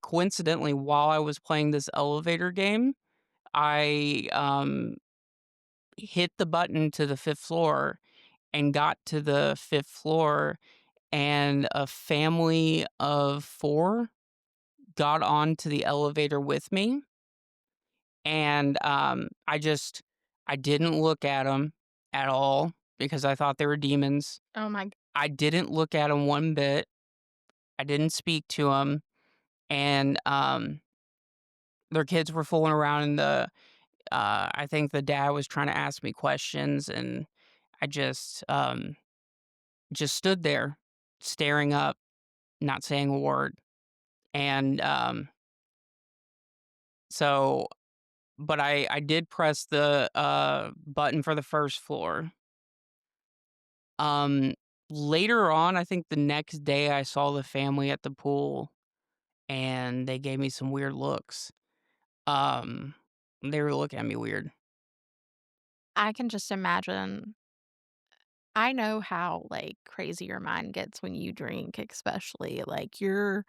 coincidentally, while I was playing this elevator game, I hit the button to the fifth floor and got to the fifth floor, and a family of four got onto the elevator with me. And I didn't look at them at all because I thought they were demons. Oh my g I didn't look at them one bit. I didn't speak to them, and their kids were fooling around in the I think the dad was trying to ask me questions, and I just stood there staring up, not saying a word. And so but I did press the button for the first floor. Um Later on, I think the next day I saw the family at the pool, and they gave me some weird looks. Um they were looking at me weird. I can just imagine. I know how, like, crazy your mind gets when you drink, especially, like, your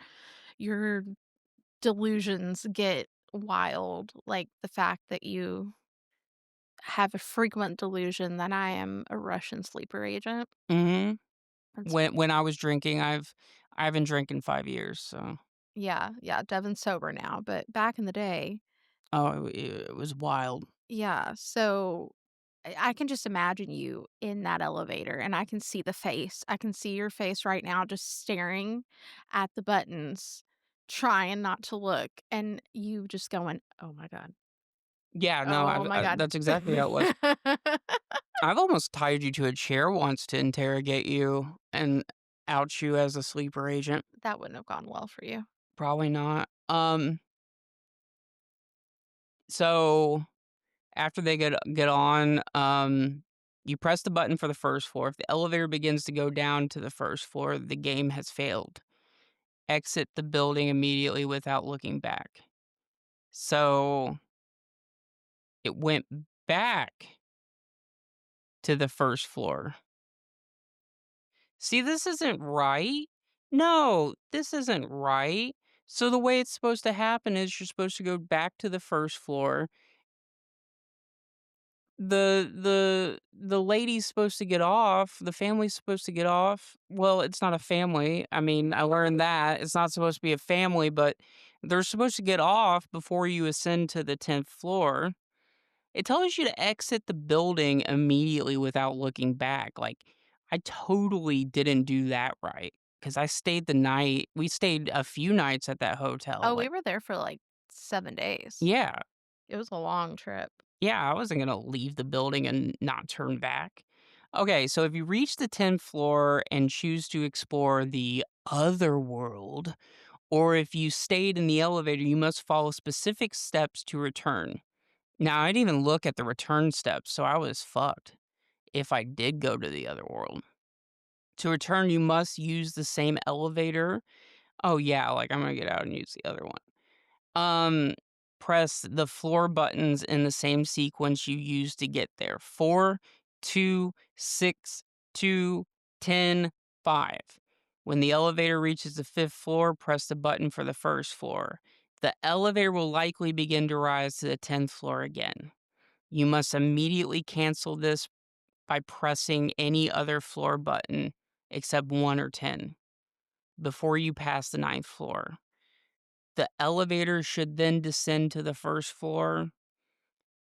delusions get wild, like, the fact that you have a frequent delusion that I am a Russian sleeper agent. Mhm. That's When I was drinking, I haven't drank in 5 years, so yeah, yeah, Devin's sober now, but back in the day, it was wild. yeah, so I can just imagine you in that elevator, and I can see the face. I can see your face right now just staring at the buttons, trying not to look, and you just going, "Oh my god. Yeah, no, Oh my god." that's exactly how it was. I've almost tied you to a chair once to interrogate you and out you as a sleeper agent. That wouldn't have gone well for you. Probably not. So after they get on, you press the button for the first floor. If the elevator begins to go down to the first floor, the game has failed. Exit the building immediately without looking back. So it went back to the first floor. See, this isn't right. No, this isn't right. So the way it's supposed to happen is you're supposed to go back to the first floor. The lady's supposed to get off, the family's supposed to get off. Well, it's not a family. I mean, I learned that. It's not supposed to be a family, but they're supposed to get off before you ascend to the 10th floor. It tells you to exit the building immediately without looking back. Like, I totally didn't do that right because I stayed the night. We stayed a few nights at that hotel. Oh, we Like, were there for, like, 7 days. yeah, It was a long trip. yeah, I wasn't gonna leave the building and not turn back. Okay, so if you reach the 10th floor and choose to explore the other world, or if you stayed in the elevator, you must follow specific steps to return. Now, I didn't even look at the return steps, so I was fucked if I did go to the other world. To return, you must use the same elevator. Oh, yeah, like I'm gonna get out and use the other one. Um, Press the floor buttons in the same sequence you used to get there. 4, 2, 6, 2, 10, 5. When the elevator reaches the fifth floor, press the button for the first floor. The elevator will likely begin to rise to the 10th floor again. You must immediately cancel this by pressing any other floor button except 1 or 10 before you pass the ninth floor. The elevator should then descend to the first floor.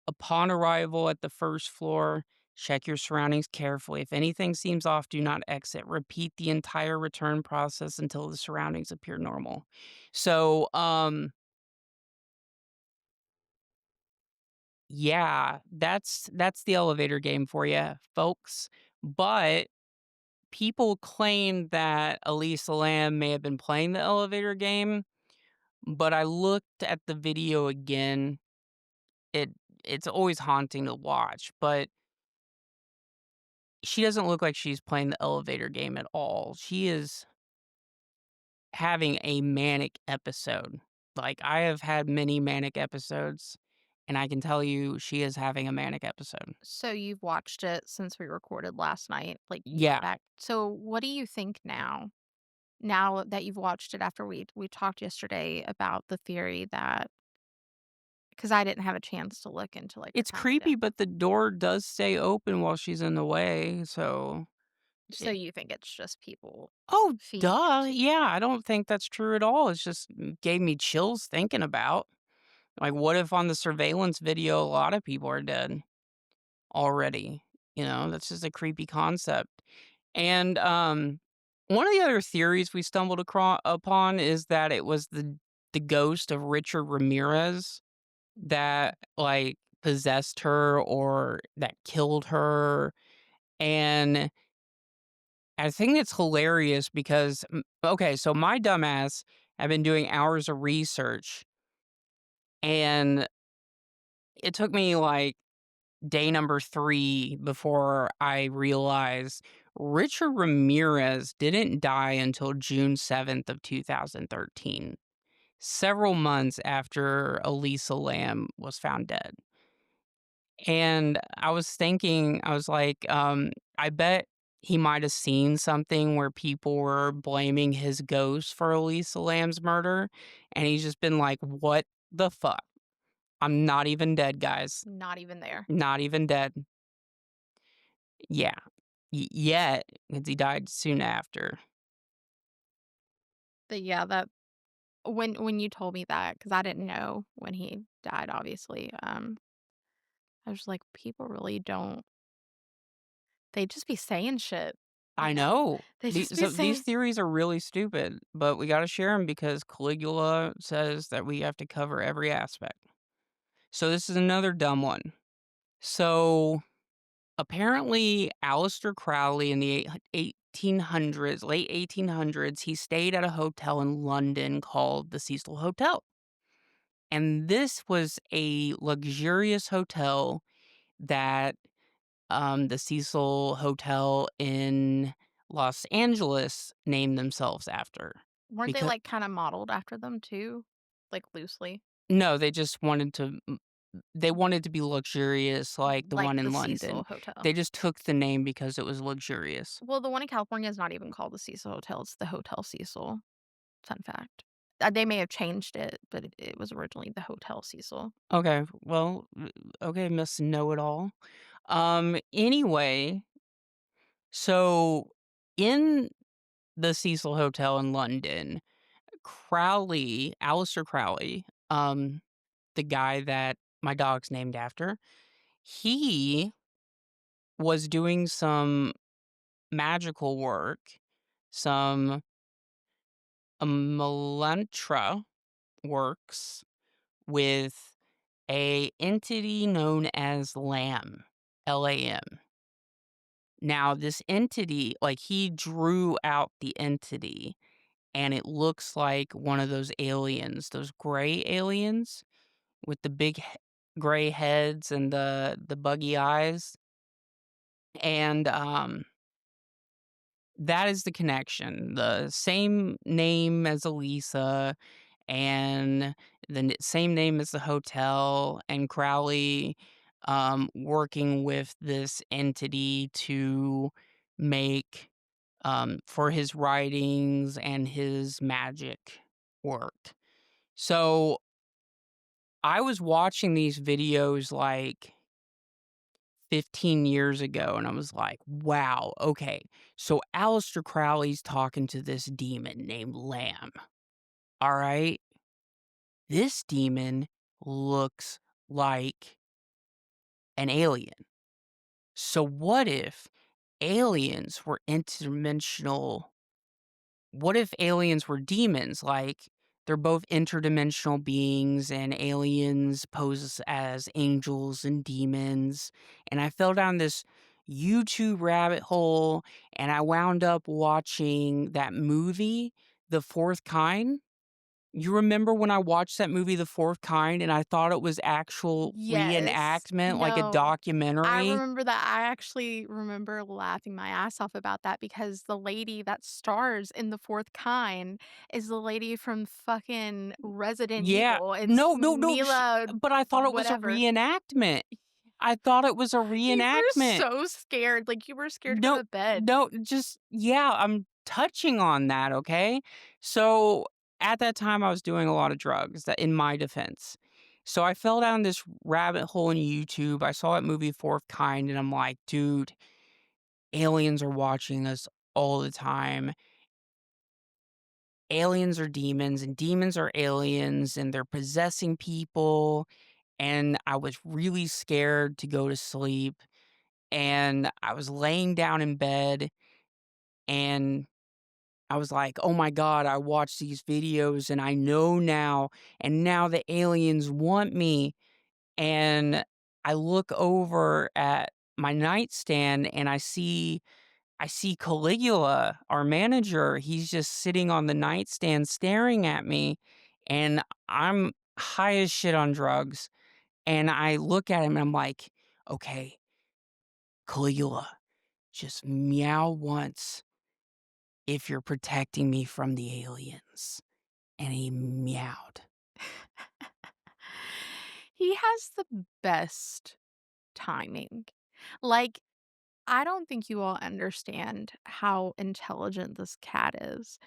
Upon arrival at the first floor, check your surroundings carefully. If anything seems off, do not exit. Repeat the entire return process until the surroundings appear normal. So, yeah, that's the elevator game for you, folks. But people claim that Elisa Lam may have been playing the elevator game, but I looked at the video again. It it's always haunting to watch, but she doesn't look like she's playing the elevator game at all. She is having a manic episode. Like, I have had many manic episodes, and I can tell you she is having a manic episode. So you've watched it since we recorded last night, like, Yeah, back so what do you think now? Now that you've watched it after we talked yesterday about the theory that because I didn't have a chance to look into, like, the it's time of death. creepy, but the door does stay open while she's in the way, so So it you think it's just people Oh, feeding duh, into yeah, I don't think that's true at all, it's just gave me chills thinking about, like, what if on the surveillance video, a lot of people are dead already? You know, that's just a creepy concept. And, one of the other theories we stumbled upon is that it was the ghost of Richard Ramirez that, like, possessed her or that killed her, and I think it's hilarious because okay, so my dumbass have been doing hours of research, and it took me, like, day number 3 before I realized Richard Ramirez didn't die until June 7th of 2013, several months after Elisa Lam was found dead. And I was thinking, I was like, I bet he might have seen something where people were blaming his ghost for Elisa Lam's murder, and he's just been like, "What the fuck? I'm not even dead, guys. not even there. Not even dead." Yeah. Yet, 'cause he died soon after. But yeah, that when you told me that, because I didn't know when he died, obviously, I was like, people really don't they just be saying shit. I know. They just be So these saying theories are really stupid, but we gotta share them because Caligula says that we have to cover every aspect. So this is another dumb one. So apparently, Aleister Crowley in the 1800s, late 1800s, he stayed at a hotel in London called the Cecil Hotel. And this was a luxurious hotel that the Cecil Hotel in Los Angeles named themselves after. weren't they, Because like, kinda modeled after them too? Like, loosely? no, they just wanted to they wanted to be luxurious like the Like one the in Cecil London. Hotel. They just took the name because it was luxurious. Well, the one in California is not even called the Cecil Hotel, it's the Hotel Cecil. Fun fact. They may have changed it, but it was originally the Hotel Cecil. Okay, well, okay, Miss Know It All. Anyway, so in the Cecil Hotel in London, Crowley, Aleister Crowley, the guy that my dog's named after, he was doing some magical work, some Melantra works with a entity known as Lam, Lam. Now, this entity, like he drew out the entity and it looks like one of those aliens, those gray aliens with the big gray heads and the buggy eyes. And that is the connection. The same name as Elisa and the same name as the hotel, and Crowley working with this entity to make for his writings and his magic work. So I was watching these videos like 15 years ago and I was like, wow, okay. So Aleister Crowley's talking to this demon named Lamb. All right. This demon looks like an alien. So what if aliens were interdimensional? What if aliens were demons? Like they're both interdimensional beings and aliens pose as angels and demons. And I fell down this YouTube rabbit hole and I wound up watching that movie, The Fourth Kind. You remember when I watched that movie, The Fourth Kind, and I thought it was actual Yes. reenactment, like a No. I documentary? remember that. I actually remember laughing my ass off about that because the lady that stars in The Fourth Kind is the lady from fucking Resident Yeah. Evil. It's No, no, no, Mila but I thought it was a whatever. reenactment. I thought it was a You were reenactment. so scared, like, you were scared to go No, to bed. no, just yeah, I'm touching on that, okay? So, at that time, I was doing a lot of drugs, that in my defense. So, I fell down this rabbit hole in YouTube. I saw that movie Fourth Kind, and I'm like, "Dude, aliens are watching us all the time. Aliens are demons, and demons are aliens, and they're possessing people." And I was really scared to go to sleep, and I was laying down in bed, and I was like, "Oh my god, I watched these videos and I know now, and now the aliens want me." And I look over at my nightstand and I see Caligula, our manager. He's just sitting on the nightstand staring at me, and I'm high as shit on drugs. And I look at him and I'm like, "Okay, Caligula, just meow once if you're protecting me from the aliens." And he meowed. He has the best timing. Like, I don't think you all understand how intelligent this cat is.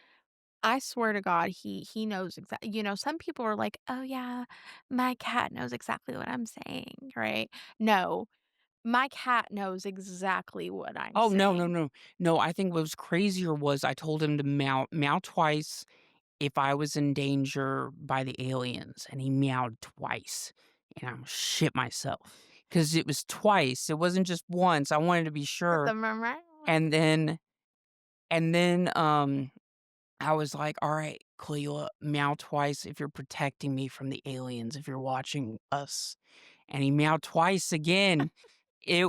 I swear to God, he knows exactly. Some people are like, "Oh, yeah, my cat knows exactly what I'm saying," right? No, my cat knows exactly what I'm Oh, no, no, saying. no. No, I think what was crazier was I told him to meow twice if I was in danger by the aliens, and he meowed twice, and I shit myself because it was twice, it wasn't just once, I wanted to be With sure, the meow. and then I was like, "Alright, Cleo, meow twice if you're protecting me from the aliens, if you're watching us." And he meowed twice again. It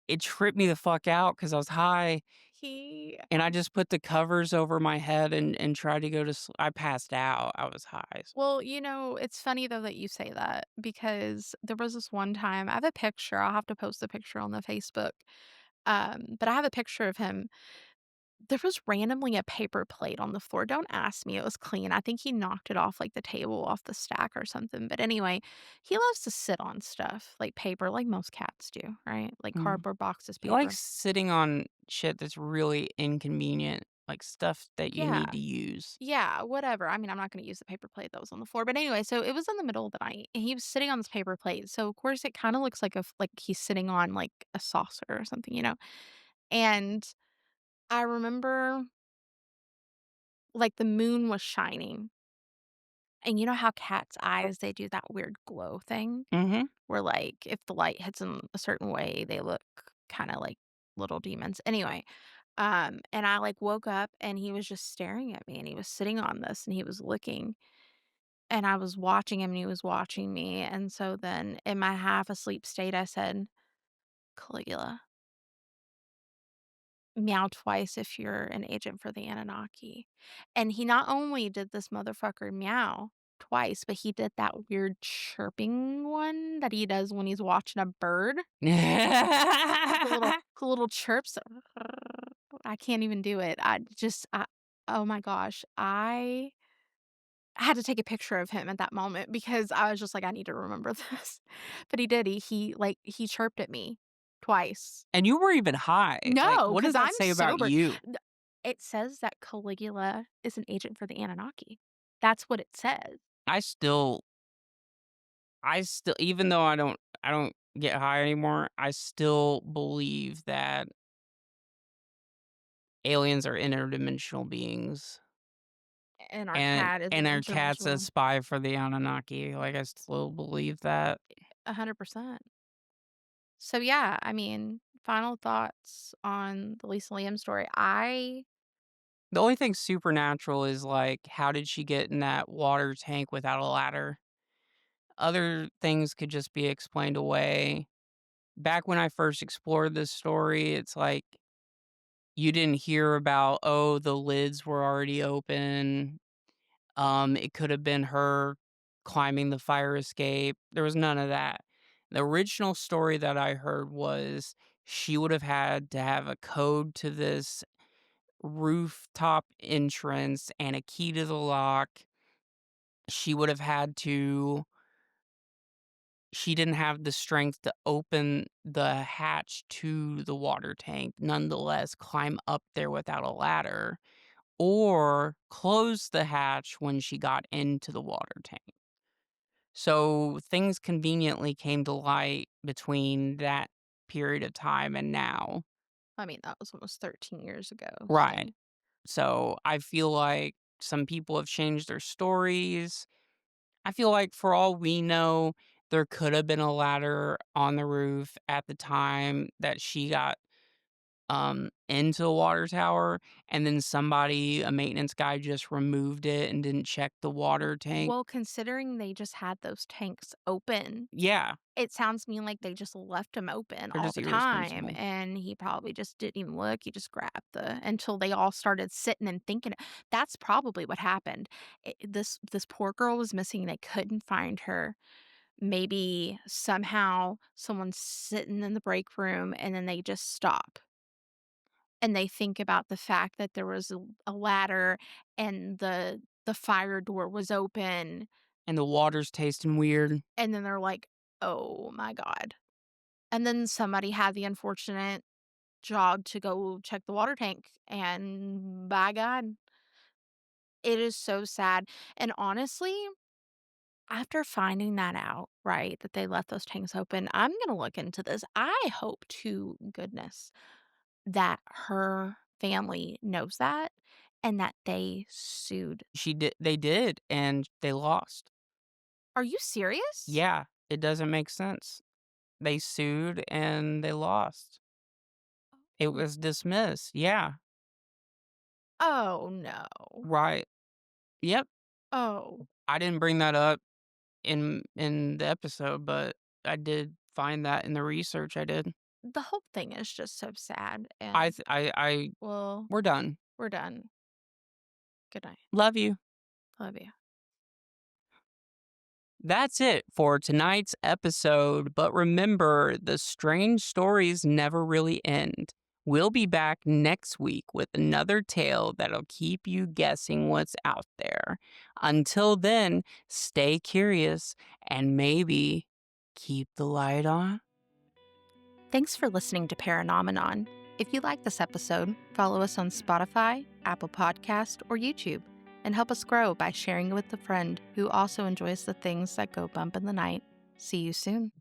it tripped me the fuck out because I was high, He and I just put the covers over my head and tried to go to I passed out, I was high. Well, it's funny though that you say that because there was this one time I have a picture, I'll have to post the picture on the Facebook. But I have a picture of him. There was randomly a paper plate on the floor. Don't ask me, it was clean. I think he knocked it off like the table off the stack or something. But anyway, he loves to sit on stuff like paper, like most cats do, right? Like Mhm. cardboard boxes, He paper. likes sitting on shit that's really inconvenient, like stuff that you Yeah. need to use. Yeah, whatever. I mean, I'm not gonna use the paper plate that was on the floor, but anyway, so it was in the middle of the night, and he was sitting on this paper plate, so, of course, it kinda looks like like he's sitting on, like, a saucer or something. And I remember, like, the moon was shining, and you know how cats' eyes, they do that weird glow thing? Mhm. Where, like, if the light hits them a certain way, they look kinda like little demons. Anyway, and I, like, woke up, and he was just staring at me, and he was sitting on this, and he was looking. And I was watching him and he was watching me, and so then in my half asleep state, I said, "Caligula, meow twice if you're an agent for the Anunnaki." And he not only did this motherfucker meow twice, but he did that weird chirping one that he does when he's watching a bird, like the little chirps. I can't even do it. Oh my gosh, I had to take a picture of him at that moment because I was just like, "I need to remember this." But he did, he chirped at me twice. And you were even high, like, No, what does because 'cause that I'm say about sober. you? N It says that Caligula is an agent for the Anunnaki. That's what it says. I still even though I don't get high anymore, I still believe that aliens are interdimensional beings, And our and cat is an and our cat's a interdimensional. spy for the Anunnaki, like, I still believe that. 100%. So, yeah, I mean, final thoughts on the Lisa Lam story. The only thing supernatural is, like, how did she get in that water tank without a ladder? Other things could just be explained away. Back when I first explored this story, it's like you didn't hear about, "Oh, the lids were already open." It could have been her climbing the fire escape. There was none of that. The original story that I heard was she would have had to have a code to this rooftop entrance and a key to the lock. She would have had to she didn't have the strength to open the hatch to the water tank, nonetheless climb up there without a ladder, or close the hatch when she got into the water tank. So things conveniently came to light between that period of time and now. I mean, that was almost 13 years ago, Right. so So I feel like some people have changed their stories. I feel like for all we know, there could have been a ladder on the roof at the time that she got into the water tower, and then somebody, a maintenance guy, just removed it and didn't check the water tank. well, considering they just had those tanks open, Yeah, it sounds to me like they just left them open they're all just the time, irresponsible. and he probably just didn't even look, he just grabbed the until they all started sitting and thinking that's probably what happened. This poor girl was missing, they couldn't find her. Maybe somehow someone's sitting in the break room, and then they just stop. And they think about the fact that there was a ladder and the fire door was open, And the water's tasting weird. and then they're like, "Oh my god." And then somebody had the unfortunate job to go check the water tank, and by God, it is so sad. And honestly, after finding that out, right, that they left those tanks open, I'm gonna look into this. I hope to goodness that her family knows that and that they sued. They did, and they lost. Are you serious? Yeah, it doesn't make sense. They sued and they lost. It Oh. was dismissed. Yeah, Oh, no. right. Yep. Oh, I didn't bring that up in the episode, but I did find that in the research I did. the whole thing is just so sad, I and, th I well, we're done. we're done. Good night. Love you. Love you. That's it for tonight's episode, but remember, the strange stories never really end. We'll be back next week with another tale that'll keep you guessing what's out there. Until then, stay curious and maybe keep the light on. Thanks for listening to Paranomenon. If you like this episode, follow us on Spotify, Apple Podcast, or YouTube, and help us grow by sharing it with a friend who also enjoys the things that go bump in the night. See you soon.